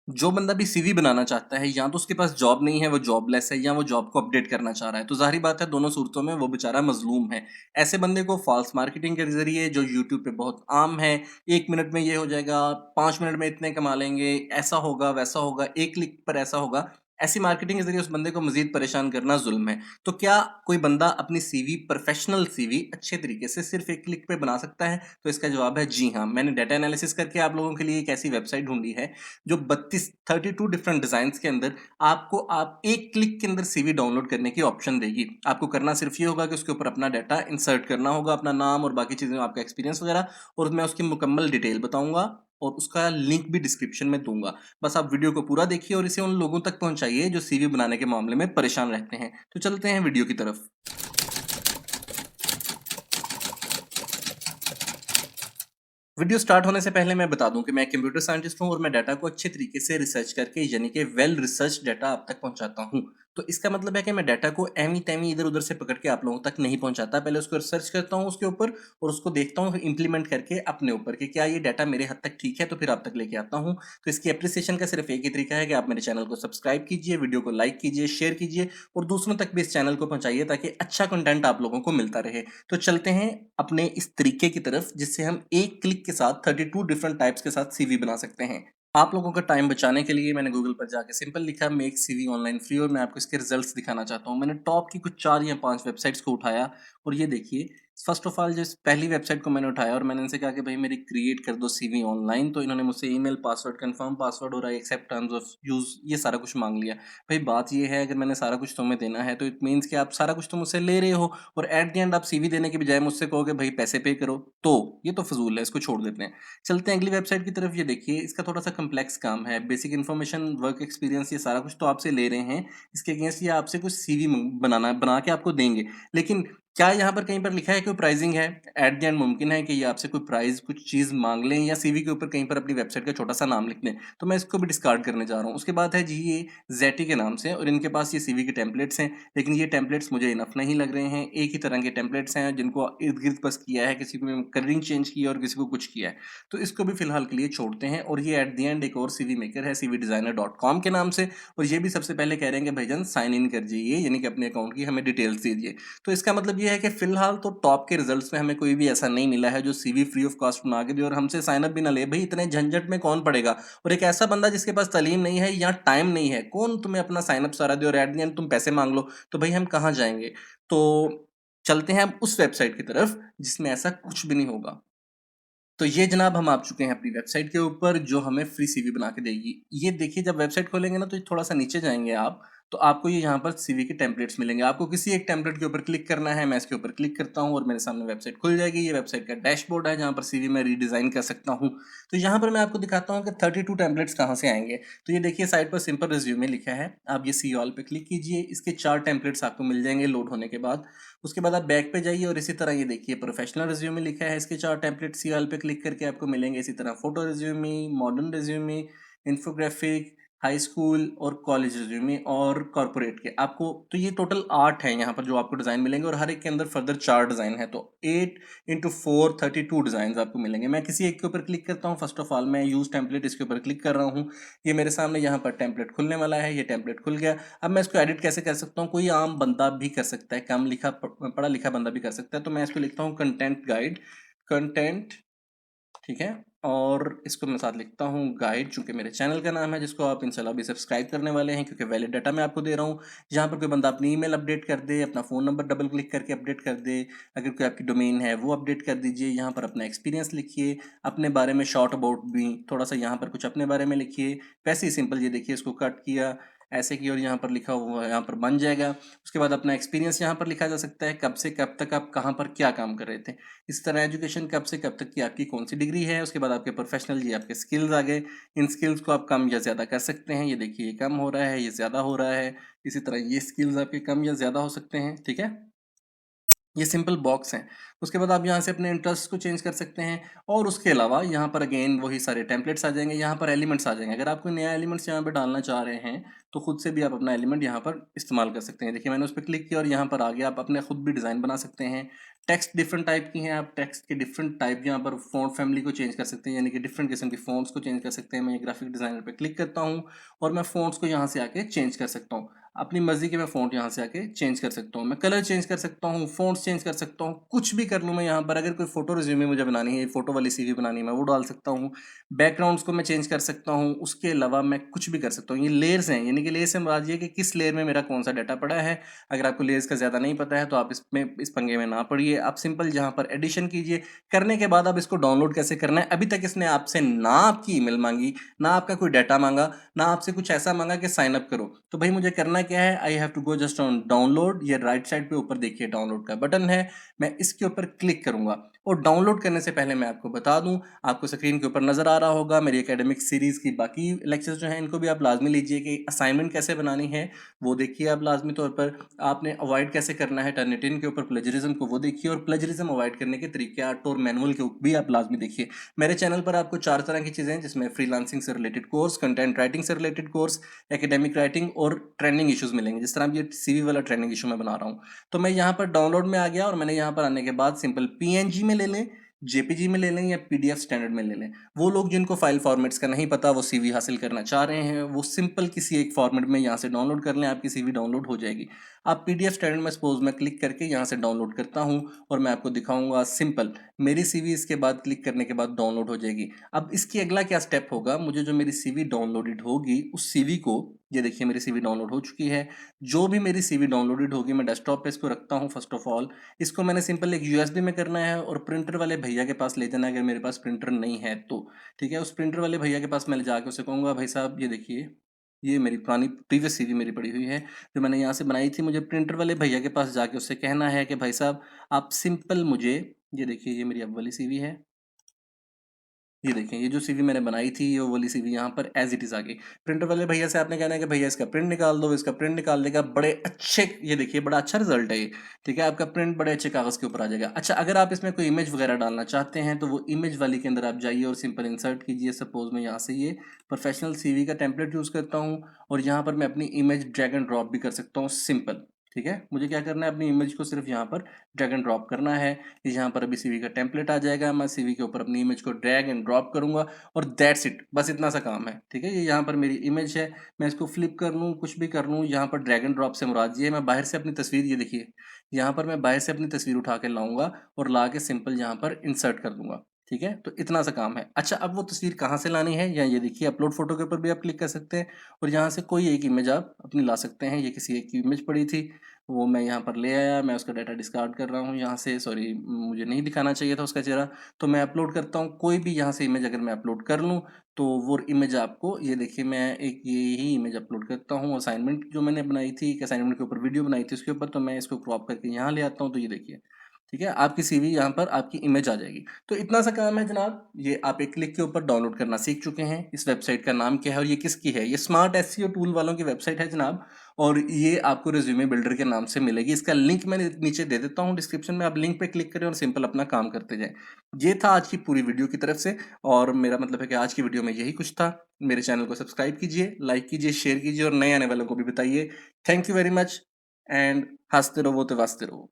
जो बंदा भी सीवी बनाना चाहता है, या तो उसके पास जॉब नहीं है, वो जॉबलेस है, या वो जॉब को अपडेट करना चाह रहा है, तो ज़ाहिर बात है दोनों सूरतों में वो बेचारा मजलूम है। ऐसे बंदे को फॉल्स मार्केटिंग के ज़रिए, जो यूट्यूब पे बहुत आम है, 1 मिनट में ये हो जाएगा, 5 मिनट में इतने कमा लेंगे, ऐसा होगा, वैसा होगा, 1 क्लिक पर ऐसा होगा, ऐसी मार्केटिंग के ज़रिए उस बंदे को मज़ीद परेशान करना ज़ुल्म है। तो क्या कोई बंदा अपनी सीवी, प्रोफेशनल सीवी अच्छे तरीके से सिर्फ़ 1 क्लिक पे बना सकता है? तो इसका जवाब है जी हाँ। मैंने डाटा एनालिसिस करके आप लोगों के लिए एक ऐसी वेबसाइट ढूँढी है जो 32 डिफरेंट डिजाइन्स के अंदर आपको आप एक क्लिक के अंदर सीवी डाउनलोड करने की ऑप्शन देगी। आपको करना सिर्फ ये होगा कि उसके ऊपर अपना डाटा इंसर्ट करना होगा, अपना नाम और बाकी चीजें, आपका एक्सपीरियंस वगैरह, और मैं उसकी मुकम्मल डिटेल बताऊंगा और उसका लिंक भी डिस्क्रिप्शन में दूंगा। बस आप वीडियो को पूरा देखिए और इसे उन लोगों तक पहुंचाइए जो सीवी बनाने के मामले में परेशान रहते हैं। तो चलते हैं वीडियो की तरफ। वीडियो स्टार्ट होने से पहले मैं बता दूं कि मैं कंप्यूटर साइंटिस्ट हूं और मैं डाटा को अच्छे तरीके से रिसर्च करके, यानी कि वेल रिसर्च डाटा आप तक पहुंचाता हूं। तो इसका मतलब है कि मैं डाटा को एवी तैवी इधर उधर से पकड़ के आप लोगों तक नहीं पहुंचाता। पहले उसको रिसर्च करता हूं उसके ऊपर, और उसको देखता हूं इंप्लीमेंट करके अपने ऊपर कि क्या ये डाटा मेरे हद तक ठीक है, तो फिर आप तक लेके आता हूं। तो इसकी अप्रिसिएशन का सिर्फ एक ही तरीका है कि आप मेरे चैनल को सब्सक्राइब कीजिए, वीडियो को लाइक कीजिए, शेयर कीजिए और दूसरों तक भी इस चैनल को पहुंचाइए ताकि अच्छा कंटेंट आप लोगों को मिलता रहे। तो चलते हैं अपने इस तरीके की तरफ जिससे हम एक क्लिक के साथ 32 डिफरेंट टाइप्स के साथ सीवी बना सकते हैं। आप लोगों का टाइम बचाने के लिए मैंने गूगल पर जाके सिंपल लिखा मेक सीवी ऑनलाइन फ्री, और मैं आपको इसके रिजल्ट्स दिखाना चाहता हूँ। मैंने टॉप की कुछ 4 या 5 वेबसाइट्स को उठाया और ये देखिए, फर्स्ट ऑफ ऑल जो पहली वेबसाइट को मैंने उठाया और मैंने इनसे कहा कि भाई मेरी क्रिएट कर दो सीवी ऑनलाइन, तो इन्होंने मुझसे ईमेल, पासवर्ड, कंफर्म पासवर्ड और I accept terms of use, ये सारा कुछ मांग लिया। भाई बात ये है, अगर मैंने सारा कुछ तुम्हें देना है तो इट मीन्स कि आप सारा कुछ तो मुझसे ले रहे हो, और एट द एंड आप सीवी देने के बजाय मुझसे कहोगे भाई पैसे पे करो, तो ये तो फजूल है, इसको छोड़ देते हैं। चलते हैं अगली वेबसाइट की तरफ। ये देखिए, इसका थोड़ा सा कम्प्लेक्स काम है, बेसिक इन्फॉर्मेशन, वर्क एक्सपीरियंस, ये सारा कुछ तो आपसे ले रहे हैं। इसके अगेंस्ट ये आपसे कुछ सीवी बना के आपको देंगे, लेकिन क्या यहाँ पर कहीं पर लिखा है कि प्राइसिंग है? एट द एंड मुमकिन है कि ये आपसे कोई प्राइस, कुछ चीज़ मांग लें या सीवी के ऊपर कहीं पर अपनी वेबसाइट का छोटा सा नाम लिख लें, तो मैं इसको भी डिस्कार्ड करने जा रहा हूँ। उसके बाद है जी ये जेटी के नाम से, और इनके पास ये सीवी के टेम्पलेट्स हैं, लेकिन ये टेम्पलेट्स मुझे इनफ नहीं लग रहे हैं। एक ही तरह के टेम्पलेट्स हैं जिनको इर्द गिर्द बस किया है, किसी को कलरिंग चेंज किया और किसी को कुछ किया है, तो इसको भी फिलहाल के लिए छोड़ते हैं। और ये एट द एंड एक और सीवी मेकर है cvdesigner.com के नाम से, और ये भी सबसे पहले कह रहे हैं कि भाईजान साइन इन कर जाइए, यानी कि अपने अकाउंट की हमें डिटेल्स दीजिए। तो इसका मतलब ये है कि फिलहाल तो टॉप के रिजल्ट्स में हमें कोई भी ऐसा नहीं मिला है जो सीवी फ्री ऑफ कॉस्ट बना के दे और हमसे साइन अप भी ना ले। भाई इतने झंझट में कौन पड़ेगा? और एक ऐसा बंदा जिसके पास तालीम नहीं है या टाइम नहीं है, कौन तुम्हें अपना साइन अप सारा दे और एट द एंड तुम पैसे मांग लो? तो भाई हम कहाँ जाएंगे? तो चलते हैं अब उस वेबसाइट की तरफ जिसमें ऐसा कुछ भी नहीं होगा। तो ये जनाब हम आ चुके हैं अपनी वेबसाइट के ऊपर जो हमें फ्री सीवी बना के देगी। ये देखिए, जब वेबसाइट खोलेंगे ना तो थोड़ा सा नीचे जाएंगे आप, तो आपको ये यहाँ पर सीवी के टेम्पलेट्स मिलेंगे। आपको किसी एक टेम्पलेट के ऊपर क्लिक करना है, मैं इसके ऊपर क्लिक करता हूँ और मेरे सामने वेबसाइट खुल जाएगी। ये वेबसाइट का डैशबोर्ड है जहाँ पर सीवी मैं रीडिज़ाइन कर सकता हूँ। तो यहाँ पर मैं आपको दिखाता हूँ कि 32 टेम्पलेट्स कहाँ से आएंगे। तो ये देखिए, साइड पर सिंपल रिज्यूमे लिखा है, आप ये सी ऑल पे क्लिक कीजिए, इसके 4 टेम्पलेट्स आपको मिल जाएंगे लोड होने के बाद। उसके बाद आप बैक पे जाइए और इसी तरह ये देखिए प्रोफेशनल रिज्यूमे लिखा है, इसके 4 टेम्पलेट सी ऑल पे क्लिक करके आपको मिलेंगे। इसी तरह photo resume, modern resume, infographic, high school और कॉलेज रिज्यूमे और कॉर्पोरेट के आपको, तो ये टोटल 8 हैं यहाँ पर जो आपको डिज़ाइन मिलेंगे, और हर एक के अंदर फर्दर 4 डिज़ाइन है, तो 8 × 4 32 डिज़ाइन आपको मिलेंगे। मैं किसी एक के ऊपर क्लिक करता हूँ। फर्स्ट ऑफ ऑल मैं यूज़ टेम्पलेट, इसके ऊपर क्लिक कर रहा हूँ। ये मेरे सामने यहाँ पर टेम्पलेट खुलने वाला है, ये टेम्पलेट खुल गया। अब मैं इसको एडिट कैसे कर सकता हूँ? कोई आम बंदा भी कर सकता है, कम लिखा पढ़ा लिखा बंदा भी कर सकता है। तो मैं इसको लिखता हूँ कंटेंट गाइड, कंटेंट, ठीक है, और इसको मैं साथ लिखता हूँ गाइड, चूंकि मेरे चैनल का नाम है जिसको आप इंशाल्लाह भी सब्सक्राइब करने वाले हैं, क्योंकि वैलिड डाटा मैं आपको दे रहा हूँ। जहाँ पर कोई बंदा अपनी ईमेल अपडेट कर दे, अपना फ़ोन नंबर डबल क्लिक करके अपडेट कर दे, अगर कोई आपकी डोमेन है वो अपडेट कर दीजिए। यहाँ पर अपना एक्सपीरियंस लिखिए, अपने बारे में शॉर्ट अबाउट भी थोड़ा सा यहाँ पर कुछ अपने बारे में लिखिए। वैसे ही सिंपल, ये देखिए इसको कट किया ऐसे की, और यहाँ पर लिखा हुआ यहाँ पर बन जाएगा। उसके बाद अपना एक्सपीरियंस यहाँ पर लिखा जा सकता है, कब से कब तक आप कहाँ पर क्या काम कर रहे थे। इस तरह एजुकेशन कब से कब तक की आपकी कौन सी डिग्री है। उसके बाद आपके प्रोफेशनल, ये आपके स्किल्स आ गए। इन स्किल्स को आप कम या ज़्यादा कर सकते हैं। ये देखिए, ये कम हो रहा है, ये ज़्यादा हो रहा है। इसी तरह ये स्किल्स आपके कम या ज़्यादा हो सकते हैं, ठीक है। ये सिंपल बॉक्स हैं। उसके बाद आप यहाँ से अपने इंटरेस्ट को चेंज कर सकते हैं और उसके अलावा यहाँ पर अगेन वही सारे टेम्पलेट्स आ जाएंगे, यहाँ पर एलिमेंट्स आ जाएंगे। अगर आप कोई नया एलिमेंट्स यहाँ पर डालना चाह रहे हैं तो खुद से भी आप अपना एलिमेंट यहाँ पर इस्तेमाल कर सकते हैं। देखिए मैंने उस पर क्लिक किया और यहाँ पर आ गया। आप अपने खुद भी डिज़ाइन बना सकते हैं। टेक्स्ट डिफरेंट टाइप की हैं, आप टेक्स्ट के डिफरेंट टाइप यहाँ पर फ़ॉन्ट फैमिली को चेंज कर सकते हैं, यानी कि डिफरेंट किस्म की फ़ॉन्ट्स को चेंज कर सकते हैं। मैं ग्राफिक डिज़ाइनर पे क्लिक करता हूँ और मैं फ़ॉन्ट्स को यहाँ से आके चेंज कर सकता हूँ। अपनी मर्जी के मैं फ़ॉन्ट यहाँ से आके चेंज कर सकता हूँ, मैं कलर चेंज कर सकता हूँ, फ़ॉन्ट्स चेंज कर सकता हूँ, कुछ भी कर लूँ मैं यहाँ पर। अगर कोई फ़ोटो रिज्यूमे मुझे बनानी है, फ़ोटो वाली सीवी बनानी है, मैं वो डाल सकता हूँ। बैकग्राउंड्स को मैं चेंज कर सकता हूँ। उसके अलावा मैं कुछ भी कर सकता हूँ। ये लेयर्स हैं, यानी कि लेयर से मुराद ये है कि किस लेयर में मेरा कौन सा डाटा पड़ा है। अगर आपको लेयर्स का ज़्यादा नहीं पता है तो आप इस पंगे में ना पड़िए। आप सिंपल यहाँ पर एडिशन कीजिए। करने के बाद आप इसको डाउनलोड कैसे करना है, अभी तक इसने आपसे ना आपकी ईमेल मांगी, ना आपका कोई डाटा मांगा, ना आपसे कुछ ऐसा मांगा कि साइन अप करो। तो भाई मुझे करना क्या है, I have to go just on download. ये राइट साइड पे ऊपर देखिए डाउनलोड का बटन है, मैं इसके ऊपर क्लिक करूंगा। और डाउनलोड करने से पहले मैं आपको बता दूं, आपको स्क्रीन के ऊपर नजर आ रहा होगा मेरी एकेडमिक सीरीज की बाकी लेक्चर्स जो हैं, इनको भी आप लाजमी लीजिए। कि असाइनमेंट कैसे बनानी है वो देखिए आप लाजमी तौर पर। आपने अवॉइड कैसे करना है टर्निटिन के ऊपर प्लेजरिज्म को, वो देखिए। और प्लेजरिज्म अवॉइड करने के तरीके आर्ट और मैनुअल के भी आप लाजमी देखिए। मेरे चैनल पर आपको 4 तरह की चीज़ें हैं, जिसमें फ्रीलांसिंग से रिलेटेड कोर्स, कंटेंट राइटिंग से रिलेटेड कोर्स, एकेडमिक राइटिंग और ट्रेंडिंग इश्यूज मिलेंगे। जिस तरह ये सीवी वाला ट्रेंडिंग इशू मैं बना रहा हूँ, तो मैं यहाँ पर डाउनलोड में आ गया और मैंने यहाँ पर आने के बाद सिंपल पीएनजी में ले लें, जेपीजी में ले लें या पीडीएफ स्टैंडर्ड में ले लें। वो लोग जिनको फाइल फॉर्मेट्स का नहीं पता, वो सीवी हासिल करना चाह रहे हैं, वो सिंपल किसी एक फॉर्मेट में यहाँ से डाउनलोड कर लें, आपकी सीवी डाउनलोड हो जाएगी। आप पीडीएफ स्टैंडर्ड में सपोज मैं क्लिक करके यहाँ से डाउनलोड करता हूँ और मैं आपको दिखाऊंगा सिंपल मेरी सीवी इसके बाद क्लिक करने के बाद डाउनलोड हो जाएगी। अब इसकी अगला क्या स्टेप होगा, मुझे जो मेरी सीवी डाउनलोडेड होगी उस सीवी को, ये देखिए मेरी सीवी डाउनलोड हो चुकी है। जो भी मेरी सीवी डाउनलोडेड होगी मैं डेस्कटॉप पे इसको रखता हूँ। फर्स्ट ऑफ ऑल इसको मैंने सिंपल एक यूएसबी में करना है और प्रिंटर वाले भैया के पास ले जाना है, अगर मेरे पास प्रिंटर नहीं है तो। ठीक है, उस प्रिंटर वाले भैया के पास मैं जाके उसे कहूँगा भाई साहब ये देखिए, ये मेरी पुरानी प्रीवियस सीवी मेरी पड़ी हुई है जो मैंने यहाँ से बनाई थी। मुझे प्रिंटर वाले भैया के पास जाके उससे कहना है कि भाई साहब आप सिंपल मुझे, ये देखिए ये मेरी अब वाली सीवी है, ये देखें ये जो सीवी मैंने बनाई थी ये वो वाली सीवी यहाँ पर एज इट इज़ आ गई। प्रिंटर वाले भैया से आपने कहना है कि भैया इसका प्रिंट निकाल दो, इसका प्रिंट निकाल देगा बड़े अच्छे, ये देखिए बड़ा अच्छा रिजल्ट है ये। ठीक है, आपका प्रिंट बड़े अच्छे कागज़ के ऊपर आ जाएगा। अच्छा, अगर आप इसमें कोई इमेज वगैरह डालना चाहते हैं तो वो इमेज वाली के अंदर आप जाइए और सिंपल इंसर्ट कीजिए। सपोज मैं यहाँ से ये प्रोफेशनल सीवी का टेम्पलेट यूज़ करता हूँ और यहाँ पर मैं अपनी इमेज ड्रैग एंड ड्रॉप भी कर सकता हूँ सिंपल। ठीक है, मुझे क्या करना है, अपनी इमेज को सिर्फ यहाँ पर ड्रैग एंड ड्रॉप करना है। यहाँ पर अभी सीवी का टेम्पलेट आ जाएगा, मैं सीवी के ऊपर अपनी इमेज को ड्रैग एंड ड्रॉप करूंगा और दैट्स इट, बस इतना सा काम है। ठीक है, ये यहाँ पर मेरी इमेज है, मैं इसको फ्लिप कर लूँ कुछ भी कर लूँ, यहाँ पर ड्रैग एंड ड्रॉप से मुराद ये है मैं बाहर से अपनी तस्वीर, ये देखिए यहाँ पर मैं बाहर से अपनी तस्वीर उठा के लाऊंगा और ला के सिंपल यहाँ पर इंसर्ट कर दूंगा। ठीक है, तो इतना सा काम है। अच्छा, अब वो तस्वीर कहाँ से लानी है, या ये देखिए अपलोड फोटो के ऊपर भी आप क्लिक कर सकते हैं और यहाँ से कोई एक इमेज आप अपनी ला सकते हैं। ये किसी एक की इमेज पड़ी थी, वो मैं यहाँ पर ले आया, मैं उसका डाटा डिस्कार्ड कर रहा हूँ यहाँ से, सॉरी मुझे नहीं दिखाना चाहिए था उसका चेहरा। तो मैं अपलोड करता हूँ कोई भी यहाँ से इमेज, अगर मैं अपलोड कर लूँ तो वो इमेज आपको, ये देखिए मैं एक ये ही इमेज अपलोड करता हूँ असाइनमेंट जो मैंने बनाई थी, एक असाइनमेंट के ऊपर वीडियो बनाई थी उसके ऊपर, तो मैं इसको क्रॉप करके यहाँ ले आता हूँ। तो ये देखिए, ठीक है, आपकी सीवी यहाँ पर आपकी इमेज आ जाएगी। तो इतना सा काम है जनाब, ये आप एक क्लिक के ऊपर डाउनलोड करना सीख चुके हैं। इस वेबसाइट का नाम क्या है और ये किसकी है, ये स्मार्ट एसईओ टूल वालों की वेबसाइट है जनाब, और ये आपको रिज्यूमे बिल्डर के नाम से मिलेगी। इसका लिंक मैंने नीचे दे देता हूँ डिस्क्रिप्शन में, आप लिंक पे क्लिक करें और सिंपल अपना काम करते जाएं। ये था आज की पूरी वीडियो की तरफ से, और मेरा मतलब है कि आज की वीडियो में यही कुछ था। मेरे चैनल को सब्सक्राइब कीजिए, लाइक कीजिए, शेयर कीजिए और नए आने वालों को भी बताइए। Thank you very much and हंसते रहो तो वास्ते रहो।